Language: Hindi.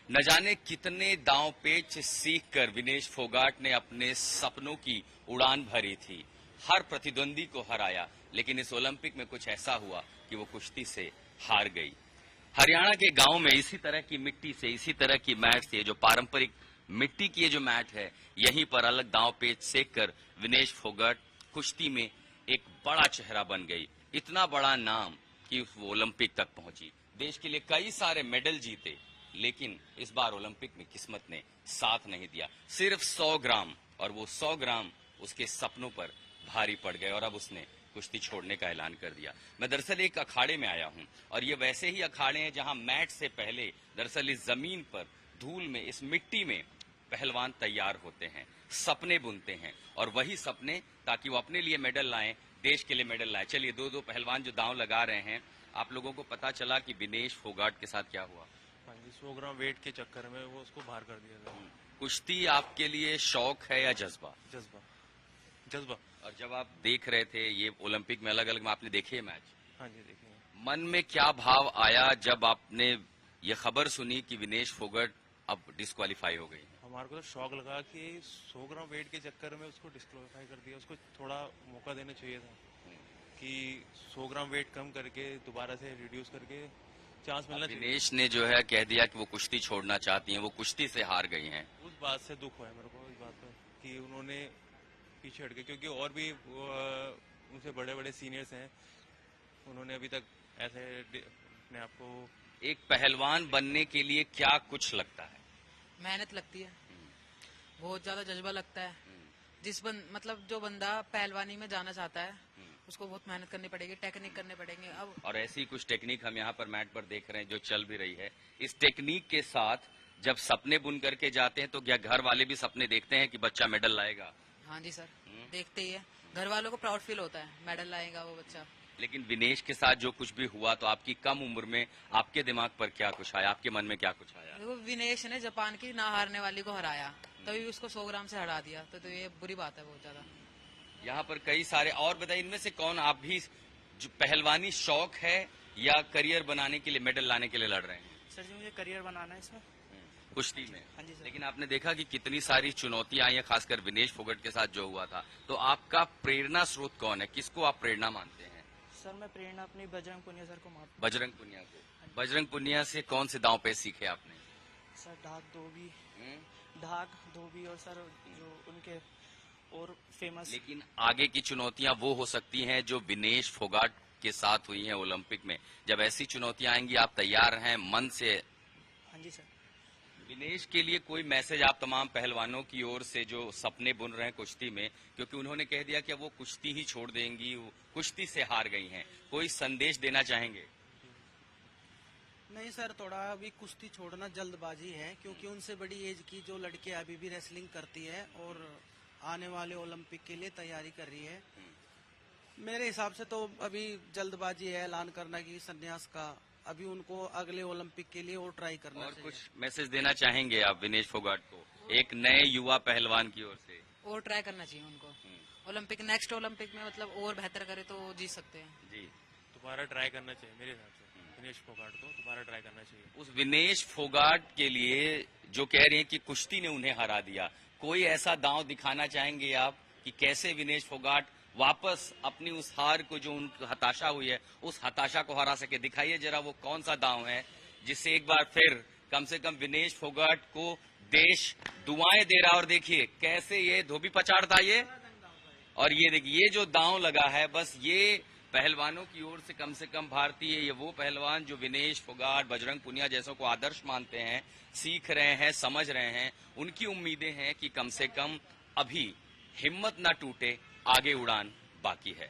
न जाने कितने दांव पेच सीखकर विनेश फोगाट ने अपने सपनों की उड़ान भरी थी। हर प्रतिद्वंदी को हराया, लेकिन इस ओलंपिक में कुछ ऐसा हुआ कि वो कुश्ती से हार गई। हरियाणा के गांव में इसी तरह की मिट्टी से, इसी तरह की मैट से, जो पारंपरिक मिट्टी की ये जो मैट है, यहीं पर अलग दांव पेच सेक कर विनेश फोगाट कुश्ती में एक बड़ा चेहरा बन गई। इतना बड़ा नाम कि वो ओलंपिक तक पहुंची, देश के लिए कई सारे मेडल जीते, लेकिन इस बार ओलंपिक में किस्मत ने साथ नहीं दिया। सिर्फ 100 ग्राम, और वो 100 ग्राम उसके सपनों पर भारी पड़ गए और अब उसने कुश्ती छोड़ने का ऐलान कर दिया। मैं दरअसल एक अखाड़े में आया हूं, और ये वैसे ही अखाड़े हैं जहां मैट से पहले दरअसल इस जमीन पर, धूल में, इस मिट्टी में पहलवान तैयार होते हैं, सपने बुनते हैं, और वही सपने ताकि वो अपने लिए मेडल लाएं, देश के लिए मेडल लाएं। चलिए, दो पहलवान जो दांव लगा रहे हैं, आप लोगों को पता चला कि विनेश फोगाट के साथ क्या हुआ? 100 ग्राम वेट के चक्कर में वो उसको बाहर कर दिया था। कुश्ती आपके लिए शौक है या जज्बा? जज्बा, जज्बा। और जब आप देख रहे थे ये ओलंपिक में अलग अलग में आपने देखे मैच, हाँ जी, देखेंगे। मन में क्या भाव आया जब आपने ये खबर सुनी कि विनेश फोगाट अब डिस्क्वालीफाई हो गई? हमारे को तो शौक लगा कि 100 ग्राम वेट के चक्कर में उसको डिस्क्वालीफाई कर दिया। उसको थोड़ा मौका देना चाहिए था कि 100 ग्राम वेट कम करके दोबारा से रिड्यूस करके चांस मिलना चाहिए। विनेश ने जो है कह दिया कि वो कुश्ती छोड़ना चाहती हैं, वो कुश्ती से हार गई हैं। उस बात से दुख हुआ है मेरे को, इस बात पर कि उन्होंने पीछे हट गए, क्योंकि और भी उनसे बड़े बड़े सीनियर्स हैं, उन्होंने अभी तक ऐसे अपने आप को। एक पहलवान बनने के लिए क्या कुछ लगता है? मेहनत लगती है, बहुत ज्यादा जज्बा लगता है। मतलब जो बंदा पहलवानी में जाना चाहता है उसको बहुत मेहनत करनी पड़ेगी, टेक्निक करने पड़ेंगे। अब और ऐसी कुछ टेक्निक हम यहाँ पर मैट पर देख रहे हैं जो चल भी रही है। इस टेक्निक के साथ जब सपने बुन करके जाते हैं तो क्या घर वाले भी सपने देखते हैं कि बच्चा मेडल लाएगा? हाँ जी सर, देखते ही है। घर वालों को प्राउड फील होता है, मेडल लाएगा वो बच्चा। लेकिन विनेश के साथ जो कुछ भी हुआ, तो आपकी कम उम्र में आपके दिमाग पर क्या कुछ आया, आपके मन में क्या कुछ आया? देखो, विनेश ने जापान की ना हारने वाली को हराया, तभी उसको 100 ग्राम से हरा दिया, तो ये बुरी बात है बहुत ज्यादा। यहाँ पर कई सारे और बताइए, इनमें से कौन, आप भी जो पहलवानी शौक है या करियर बनाने के लिए, मेडल लाने के लिए लड़ रहे हैं? सर जी, मुझे करियर बनाना है इसमें, कुश्ती में। हाँ जी सर। लेकिन आपने देखा कि कितनी सारी चुनौतियां आई हैं, खासकर विनेश फोगाट के साथ जो हुआ था। तो आपका प्रेरणा स्रोत कौन है, किसको आप प्रेरणा मानते हैं? सर मैं प्रेरणा अपनी बजरंग पुनिया सर को मानता बजरंग पुनिया को। बजरंग पुनिया से कौन से दांव पे सीखे आपने? हूँ सर। ढाक धोबी और सर जो उनके और फेमस। लेकिन आगे की चुनौतियां वो हो सकती हैं जो विनेश फोगाट के साथ हुई हैं ओलंपिक में। जब ऐसी चुनौतियां आएंगी, आप तैयार हैं मन से? हाँ जी सर। विनेश के लिए कोई मैसेज आप तमाम पहलवानों की ओर से जो सपने बुन रहे हैं कुश्ती में, क्योंकि उन्होंने कह दिया कि अब वो कुश्ती ही छोड़ देंगी, वो कुश्ती से हार गई हैं, कोई संदेश देना चाहेंगे? नहीं सर, थोड़ा अभी कुश्ती छोड़ना जल्दबाजी है, क्योंकि उनसे बड़ी एज की जो लड़कियां अभी भी रेसलिंग करती है और आने वाले ओलंपिक के लिए तैयारी कर रही है। मेरे हिसाब से तो अभी जल्दबाजी है ऐलान करना की संन्यास का। अभी उनको अगले ओलंपिक के लिए और ट्राई करना चाहिए। कुछ मैसेज देना चाहेंगे आप विनेश फोगाट को, एक नए युवा पहलवान की ओर से? और ट्राई करना चाहिए उनको ओलंपिक, नेक्स्ट ओलंपिक में मतलब और बेहतर करे तो जीत सकते हैं जी। दोबारा ट्राई करना चाहिए मेरे हिसाब से। विनेश फोगाट को दोबारा ट्राई करना चाहिए। उस विनेश फोगाट के लिए जो कह रहे हैं कि कुश्ती ने उन्हें हरा दिया, कोई ऐसा दांव दिखाना चाहेंगे आप कि कैसे विनेश फोगाट वापस अपनी उस हार को, जो उनको हताशा हुई है, उस हताशा को हरा सके? दिखाइए जरा वो कौन सा दांव है जिससे एक बार फिर कम से कम विनेश फोगाट को देश दुआएं दे रहा। और देखिए कैसे ये धोबी पछाड़ था ये, और ये देखिए ये जो दांव लगा है, बस ये पहलवानों की ओर से कम भारतीय, ये वो पहलवान जो विनेश फोगाट, बजरंग पुनिया जैसों को आदर्श मानते हैं, सीख रहे हैं, समझ रहे हैं, उनकी उम्मीदें हैं कि कम से कम अभी हिम्मत न टूटे, आगे उड़ान बाकी है।